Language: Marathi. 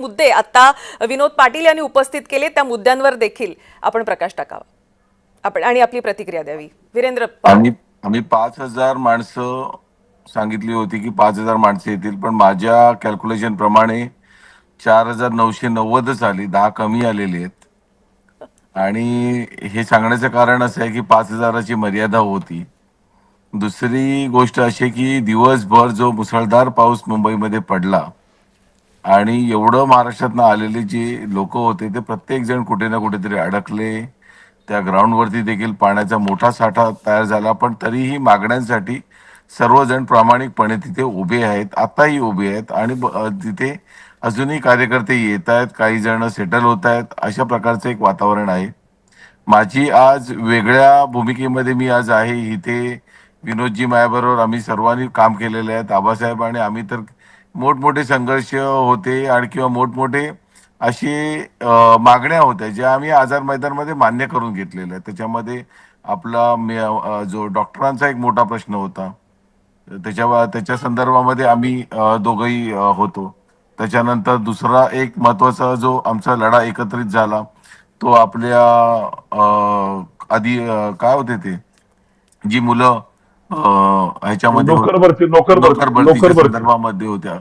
मुद्दे आता विनोद पाटील यांनी उपस्थित केले, त्या मुद्द्यांवर देखील आपण प्रकाश टाकावा आपण आणि आपली प्रतिक्रिया द्यावी. वीरेंद्र पवार. आम्ही 5,000 माणसं सांगितली होती की 5,000 माणसं येतील, पण माझ्या कॅल्क्युलेशन प्रमाणे 4,990च आली, 10 कमी आलेली आहेत. आणि हे सांगण्याचं कारण असं आहे की 5,000ची मर्यादा होती. दुसरी गोष्ट अशी आहे की दिवसभर जो मुसळधार पाऊस मुंबईमध्ये पडला आणि एवढं महाराष्ट्रातनं आलेले जे लोक होते ते प्रत्येक जण कुठे ना कुठेतरी अडकले. त्या ग्राउंडवरती देखील पाण्याचा मोठा साठा तयार झाला, पण तरीही मागण्यांसाठी सर्वजण प्रामाणिकपणे तिथे उभे आहेत, आताही उभे आहेत. आणि तिथे अजूनही कार्यकर्ते येत आहेत, काही जण सेटल होत आहेत. अशा प्रकारचं एक वातावरण आहे. माझी आज वेगळ्या भूमिकेमध्ये मी आज आहे इथे. विनोदजी माझ्याबरोबर आम्ही सर्वांनी काम केलेले आहेत, आबासाहेब आणि आम्ही तर. मोठमोठे संघर्ष होते आणि किंवा मोठमोठे असे मागण्या होत्या ज्या आम्ही आझाद मैदानमध्ये मान्य करून घेतलेल्या आहेत. त्याच्यामध्ये आपला जो डॉक्टरांचा एक मोठा प्रश्न होता, त्याच्या संदर्भामध्ये आम्ही दोघंही होतो. त्याच्यानंतर दुसरा एक महत्वाचा जो आमचा लढा एकत्रित झाला तो आपल्या आधी काय होते ते जी मुलं ह्याच्यामध्ये नोकर भरती नोकर नोकर भरती नोकर भरतीच्या भरती संदर्भामध्ये होत्या.